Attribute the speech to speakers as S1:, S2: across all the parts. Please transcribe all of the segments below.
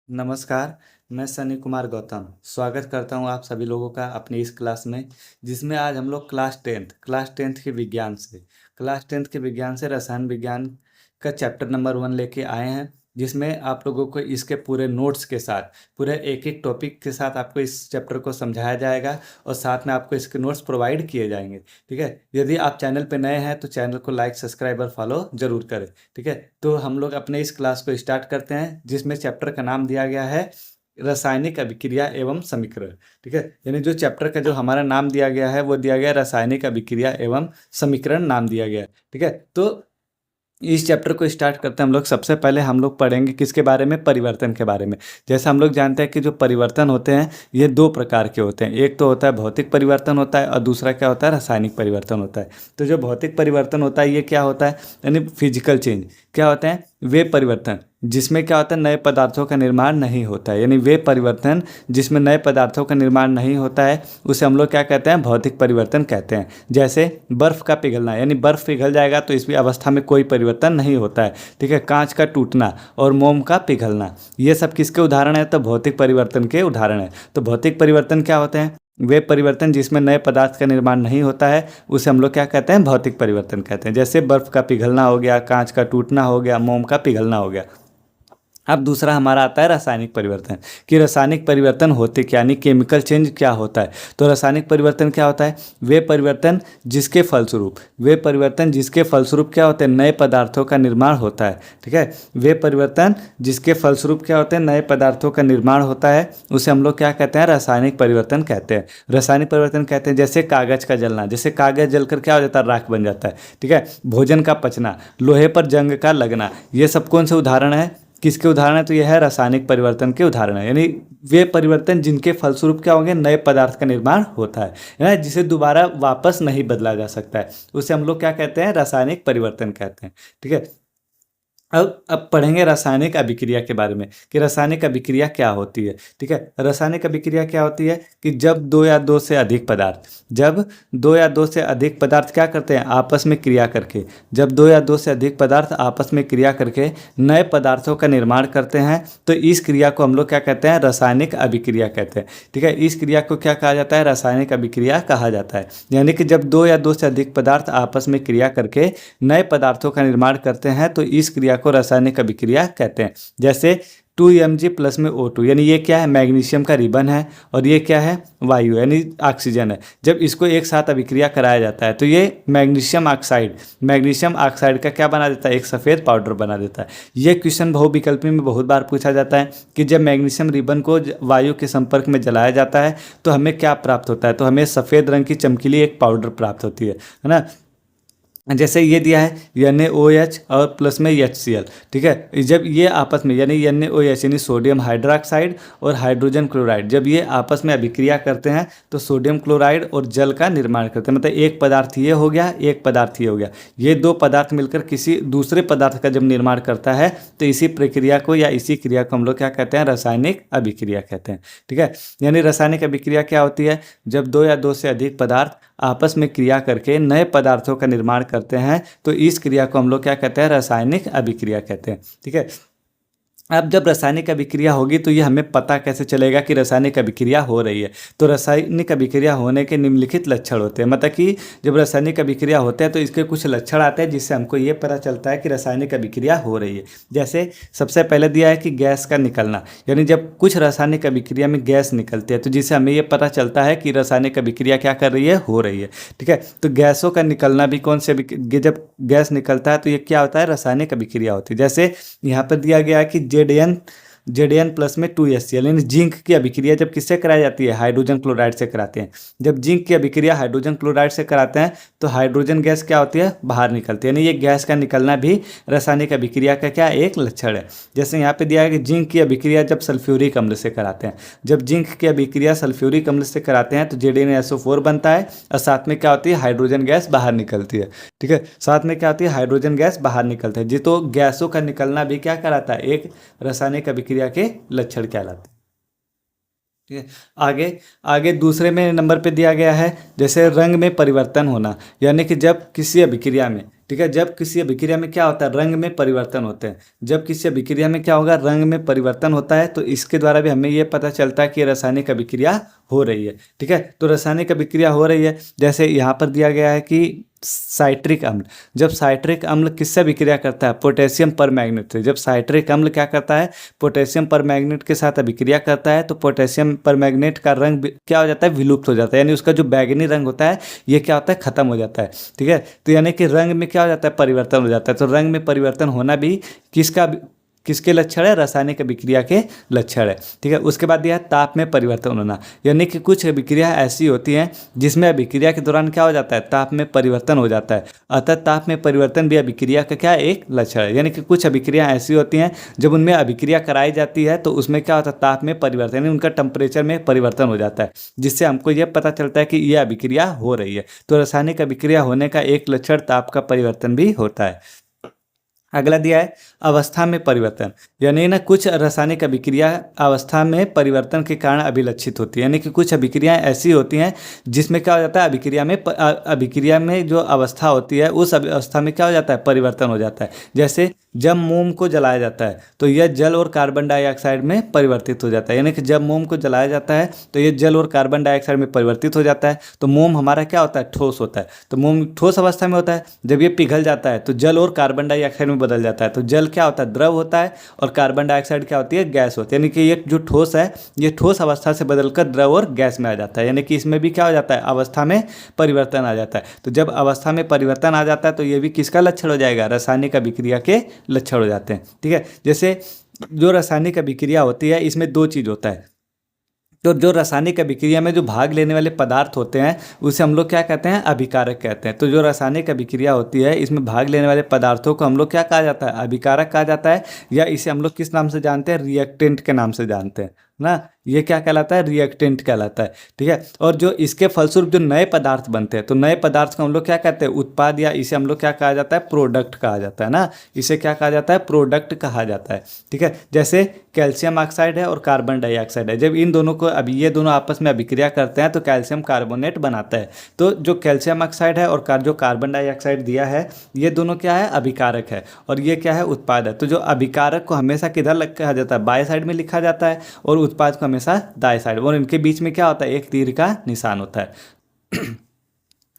S1: नमस्कार, मैं सनी कुमार गौतम स्वागत करता हूं आप सभी लोगों का अपनी इस क्लास में, जिसमें आज हम लोग क्लास टेंथ के विज्ञान से रसायन विज्ञान का चैप्टर नंबर 1 लेके आए हैं, जिसमें आप लोगों को इसके पूरे नोट्स के साथ, पूरे एक-एक टॉपिक के साथ आपको इस चैप्टर को समझाया जाएगा और साथ में आपको इसके नोट्स प्रोवाइड किए जाएंगे। ठीक है, यदि आप चैनल पे नए हैं तो चैनल को लाइक, सब्सक्राइब और फॉलो ज़रूर करें। ठीक है, तो हम लोग अपने इस क्लास को स्टार्ट करते हैं, जिसमें चैप्टर का नाम दिया गया है रासायनिक अभिक्रिया एवं समीकरण। ठीक है, यानी जो चैप्टर का जो हमारा नाम दिया गया है वो दिया गया है रासायनिक अभिक्रिया एवं समीकरण नाम दिया गया है। ठीक है, तो इस चैप्टर को स्टार्ट करते हैं हम लोग। सबसे पहले हम लोग पढ़ेंगे किसके बारे में, परिवर्तन के बारे में। जैसा हम लोग जानते हैं कि जो परिवर्तन होते हैं ये दो प्रकार के होते हैं। एक तो होता है भौतिक परिवर्तन होता है और दूसरा क्या होता है, रासायनिक परिवर्तन होता है। तो जो भौतिक परिवर्तन होता है ये क्या होता है, यानी फिजिकल चेंज क्या होते हैं, वे परिवर्तन जिसमें क्या होता है, नए पदार्थों का निर्माण नहीं होता है। यानी वे परिवर्तन जिसमें नए पदार्थों का निर्माण नहीं होता है उसे हम लोग क्या कहते हैं, भौतिक परिवर्तन कहते हैं। जैसे बर्फ़ का पिघलना, यानी बर्फ़ पिघल जाएगा तो इस अवस्था में कोई परिवर्तन नहीं होता है। ठीक है, कांच का टूटना और मोम का पिघलना, ये सब किसके उदाहरण है, तो भौतिक परिवर्तन के उदाहरण है। तो भौतिक परिवर्तन क्या होते हैं, वे परिवर्तन जिसमें नए पदार्थ का निर्माण नहीं होता है उसे हम लोग क्या कहते हैं, भौतिक परिवर्तन कहते हैं। जैसे बर्फ़ का पिघलना हो गया, कांच का टूटना हो गया, मोम का पिघलना हो गया। अब दूसरा हमारा आता है रासायनिक परिवर्तन, कि रासायनिक परिवर्तन होते क्या, यानी केमिकल चेंज क्या होता है। तो रासायनिक परिवर्तन क्या होता है, वे परिवर्तन जिसके फलस्वरूप क्या होते हैं, नए पदार्थों का निर्माण होता है। ठीक है, वे परिवर्तन जिसके फलस्वरूप क्या होते हैं, नए पदार्थों का निर्माण होता है, उसे हम लोग क्या कहते हैं, रासायनिक परिवर्तन कहते हैं। रासायनिक परिवर्तन कहते हैं जैसे कागज का जलना, जैसे कागज जलकर क्या हो जाता है, राख बन जाता है। ठीक है, भोजन का पचना, लोहे पर जंग का लगना, ये सब कौन से उदाहरण है, किसके उदाहरण है, तो यह है रासायनिक परिवर्तन के उदाहरण है। यानी वे परिवर्तन जिनके फलस्वरूप क्या होंगे, नए पदार्थ का निर्माण होता है जिसे दोबारा वापस नहीं बदला जा सकता है, उसे हम लोग क्या कहते हैं, रासायनिक परिवर्तन कहते हैं। ठीक है, अब पढ़ेंगे रासायनिक अभिक्रिया के बारे में, कि रासायनिक अभिक्रिया क्या होती है। ठीक है, रासायनिक अभिक्रिया क्या होती है, कि जब दो या दो से अधिक पदार्थ क्या करते हैं, आपस में क्रिया करके, जब दो या दो से अधिक पदार्थ आपस में क्रिया करके नए पदार्थों का निर्माण करते हैं, तो इस क्रिया को हम लोग क्या कहते हैं, रासायनिक अभिक्रिया कहते हैं। ठीक है, इस क्रिया को क्या कहा जाता है, रासायनिक अभिक्रिया कहा जाता है। यानी कि जब दो या दो से अधिक पदार्थ आपस में क्रिया करके नए पदार्थों का निर्माण करते हैं तो इस क्रिया को रासायनिक अभिक्रिया कहते हैं। जैसे 2Mg प्लस में O2, यानी ये क्या है, मैग्नीशियम का रिबन है और ये क्या है, वायु यानी ऑक्सीजन है। जब इसको एक साथ अभिक्रिया कराया जाता है तो ये मैग्नीशियम ऑक्साइड का क्या बना देता है, एक सफ़ेद पाउडर बना देता है। ये क्वेश्चन बहुविकल्पी में बहुत बार पूछा जाता है कि जब मैग्नीशियम रिबन को वायु के संपर्क में जलाया जाता है तो हमें क्या प्राप्त होता है, तो हमें सफ़ेद रंग की चमकीली एक पाउडर प्राप्त होती है ना। जैसे ये दिया है NaOH और प्लस में HCl। ठीक है, जब ये आपस में यानी NaOH यानी सोडियम हाइड्रोक्साइड और हाइड्रोजन क्लोराइड, जब ये आपस में अभिक्रिया करते हैं तो सोडियम क्लोराइड और जल का निर्माण करते हैं। मतलब एक पदार्थ ये हो गया, एक पदार्थ ये हो गया, ये दो पदार्थ मिलकर किसी दूसरे पदार्थ का जब निर्माण करता है तो इसी प्रक्रिया को या इसी क्रिया को हम लोग क्या कहते हैं, रासायनिक अभिक्रिया कहते हैं। ठीक है, यानी रासायनिक अभिक्रिया क्या होती है, जब दो या दो से अधिक पदार्थ आपस में क्रिया करके नए पदार्थों का निर्माण करते हैं तो इस क्रिया को हम लोग क्या कहते हैं, रासायनिक अभिक्रिया कहते हैं। ठीक है, अब जब रासायनिक अभिक्रिया होगी तो ये हमें पता कैसे चलेगा कि रासायनिक अभिक्रिया हो रही है, तो रासायनिक अभिक्रिया होने के निम्नलिखित लक्षण होते हैं। मतलब कि जब रासायनिक अभिक्रिया होते हैं तो इसके कुछ लक्षण आते हैं जिससे हमको ये पता चलता है कि रासायनिक अभिक्रिया हो रही है। जैसे सबसे पहले दिया है कि गैस का निकलना, यानी जब कुछ रासायनिक अभिक्रिया में गैस निकलती है तो जिससे हमें ये पता चलता है कि रासायनिक अभिक्रिया क्या कर रही है, हो रही है। ठीक है, तो गैसों का निकलना भी कौन से, जब गैस निकलता है तो ये क्या होता है, रासायनिक अभिक्रिया होती है। जैसे यहाँ पर दिया गया है कि Zn प्लस में 2HCl, यानी जिंक की अभिक्रिया जब किससे कराई जाती है, हाइड्रोजन क्लोराइड से कराते हैं। जब जिंक की अभिक्रिया हाइड्रोजन क्लोराइड से कराते हैं तो हाइड्रोजन गैस क्या होती है, बाहर निकलती है। यानी ये गैस का निकलना भी रासायनिक अभिक्रिया का क्या एक लक्षण है। जैसे यहाँ पे दिया है कि जिंक की अभिक्रिया जब सल्फ्यूरिक अम्ल से कराते हैं, जब जिंक की अभिक्रिया सल्फ्यूरिक अम्ल से कराते हैं तो ZnSO4 बनता है और साथ में क्या होती है, हाइड्रोजन गैस बाहर निकलती है। ठीक है, साथ में क्या होती है, हाइड्रोजन गैस बाहर निकलता है जी। तो गैसों का निकलना भी क्या कराता है, एक रासायनिक अभिक्रिया के लक्षण कहलाते हैं। ठीक है, आगे आगे दूसरे में नंबर पे दिया गया है जैसे रंग में परिवर्तन होना, यानी कि जब किसी अभिक्रिया में, ठीक है। जब किसी अभिक्रिया में क्या होता है, रंग में परिवर्तन होते हैं। जब किसी अभिक्रिया में क्या होगा, रंग में परिवर्तन होता है, तो इसके द्वारा भी हमें ये पता चलता है कि रासायनिक अभिक्रिया हो रही है। ठीक है, तो रासायनिक अभिक्रिया हो रही है। जैसे यहाँ पर दिया गया है कि साइट्रिक अम्ल, जब साइट्रिक अम्ल किससे अभिक्रिया करता है, पोटेशियम परमैंगनेट से। जब साइट्रिक अम्ल क्या करता है, पोटेशियम परमैंगनेट के साथ अभिक्रिया करता है, तो पोटेशियम परमैंगनेट का रंग क्या हो जाता है, विलुप्त हो जाता है, यानी उसका जो बैगनी रंग होता है ये क्या होता है, खत्म हो जाता है। ठीक है, तो यानी कि रंग में क्या हो जाता है, परिवर्तन हो जाता है। तो रंग में परिवर्तन होना भी किसके लक्षण है, रासायनिक अभिक्रिया के लक्षण है। ठीक है, उसके बाद दिया है ताप में परिवर्तन होना, यानी कि कुछ अभिक्रिया ऐसी होती हैं जिसमें अभिक्रिया के दौरान क्या हो जाता है, ताप में परिवर्तन हो जाता है। अतः ताप में परिवर्तन भी अभिक्रिया का क्या एक लक्षण है। यानी कि कुछ अभिक्रिया ऐसी होती हैं जब उनमें अभिक्रिया कराई जाती है तो उसमें क्या होता है, ताप में परिवर्तन, यानी उनका टेम्परेचर में परिवर्तन हो जाता है, जिससे हमको यह पता चलता है कि यह अभिक्रिया हो रही है। तो रासायनिक अभिक्रिया होने का एक लक्षण ताप का परिवर्तन भी होता है। अगला दिया है अवस्था में परिवर्तन, यानी ना कुछ रासायनिक अभिक्रिया अवस्था में परिवर्तन के कारण अभिलक्षित होती है। यानी कि कुछ अभिक्रियाएं ऐसी होती हैं जिसमें क्या हो जाता है, अभिक्रिया में जो अवस्था होती है उस अवस्था में क्या हो जाता है, परिवर्तन हो जाता है। जैसे जब मोम को जलाया जाता है तो यह जल और कार्बन डाइऑक्साइड में परिवर्तित हो जाता है। यानी कि जब मोम को जलाया जाता है तो यह जल और कार्बन डाइऑक्साइड में परिवर्तित हो जाता है। तो मोम हमारा क्या होता है, ठोस होता है। तो मोम ठोस अवस्था में होता है। जब ये पिघल जाता है तो जल और कार्बन डाइऑक्साइड में बदल जाता है। तो जल क्या होता है, द्रव होता है, और कार्बन डाइऑक्साइड क्या होती है, गैस होती है। यानी कि ये जो ठोस है ये ठोस अवस्था से बदलकर द्रव और गैस में आ जाता है। यानी कि इसमें भी क्या हो जाता है, अवस्था में परिवर्तन आ जाता है। तो जब अवस्था में परिवर्तन आ जाता है तो ये भी किसका लक्षण हो जाएगा, रासायनिक अभिक्रिया के लक्षण हो जाते हैं। ठीक है, जैसे जो रासायनिक अभिक्रिया होती है इसमें दो चीज होता है। तो जो रासायनिक अभिक्रिया में जो भाग लेने वाले पदार्थ होते हैं उसे हम लोग क्या कहते हैं, अभिकारक कहते हैं। तो जो रासायनिक अभिक्रिया होती है इसमें भाग लेने वाले पदार्थों को हम लोग क्या कहा जाता है, अभिकारक कहा जाता है, या इसे हम लोग किस नाम से जानते हैं, रिएक्टेंट के नाम से जानते हैं ना। ये क्या कहलाता है, रिएक्टेंट कहलाता है। ठीक है, और जो इसके फलस्वरूप जो नए पदार्थ बनते हैं तो नए पदार्थ को हम लोग क्या कहते हैं, उत्पाद, या इसे हम लोग क्या कहा जाता है, प्रोडक्ट कहा जाता है ना। इसे क्या कहा जाता है, प्रोडक्ट कहा जाता है। ठीक है, जैसे कैल्शियम ऑक्साइड है और कार्बन डाइऑक्साइड है, जब इन दोनों को अभी ये दोनों आपस में अभिक्रिया करते हैं तो कैल्शियम कार्बोनेट बनाता है। तो जो कैल्शियम ऑक्साइड है और जो कार्बन डाइऑक्साइड दिया है ये दोनों क्या है, अभिकारक है, और ये क्या है, उत्पाद है। तो जो अभिकारक को हमेशा किधर लिखा जाता है, बाएं साइड में लिखा जाता है, और उत्पाद को हमेशा दाएं साइड, और इनके बीच में क्या होता है, एक तीर का निशान होता है।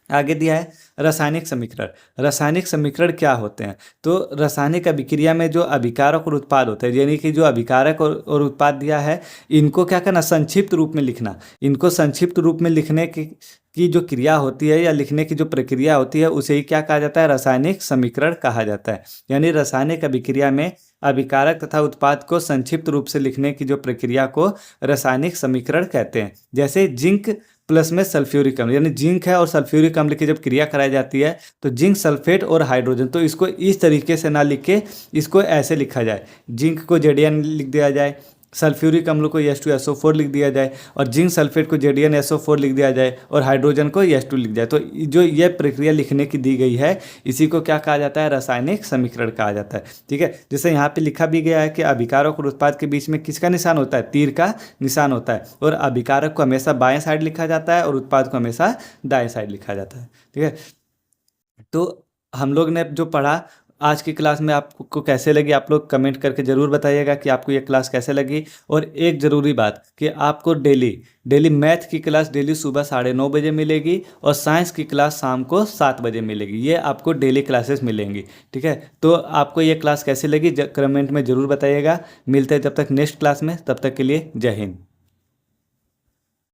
S1: आगे दिया है रासायनिक समीकरण। रासायनिक समीकरण क्या होते हैं, तो रासायनिक अभिक्रिया में जो अभिकारक और उत्पाद होते हैं, यानी कि जो अभिकारक और उत्पाद दिया है इनको क्या करना, संक्षिप्त रूप में लिखना। इनको संक्षिप्त रूप में लिखने की जो क्रिया होती है या लिखने की जो प्रक्रिया होती है उसे ही क्या कहा जाता है, रासायनिक समीकरण कहा जाता है। यानी रासायनिक अभिक्रिया में अभिकारक तथा उत्पाद को संक्षिप्त रूप से लिखने की जो प्रक्रिया को रासायनिक समीकरण कहते हैं। जैसे जिंक प्लस में सल्फ्यूरिक अम्ल, यानी जिंक है और सल्फ्यूरिक अम्ल की जब क्रिया कराई जाती है तो जिंक सल्फेट और हाइड्रोजन, तो इसको इस तरीके से ना लिख के इसको ऐसे लिखा जाए, जिंक को जेडीएन लिख दिया जाए, सल्फ्यूरिक अम्ल को H2SO4 लिख दिया जाए, और जिंक सल्फेट को JDnSO4 लिख दिया जाए, और हाइड्रोजन को H2 लिख जाए। तो जो ये प्रक्रिया लिखने की दी गई है इसी को क्या कहा जाता है, रासायनिक समीकरण कहा जाता है। ठीक है, जैसे यहाँ पे लिखा भी गया है कि अभिकारक और उत्पाद के बीच में किसका निशान होता है, तीर का निशान होता है, और अभिकारक को हमेशा बाएं साइड लिखा जाता है और उत्पाद को हमेशा दाएं साइड लिखा जाता है। ठीक है, तो हम लोग ने जो पढ़ा आज की क्लास में आपको कैसे लगी, आप लोग कमेंट करके ज़रूर बताइएगा कि आपको ये क्लास कैसे लगी। और एक ज़रूरी बात कि आपको डेली मैथ की क्लास डेली सुबह 9:30 बजे मिलेगी, और साइंस की क्लास शाम को 7 बजे मिलेगी। ये आपको डेली क्लासेस मिलेंगी। ठीक है, तो आपको ये क्लास कैसे लगी कमेंट में ज़रूर बताइएगा। मिलते हैं जब तक नेक्स्ट क्लास में, तब तक के लिए जय हिंद।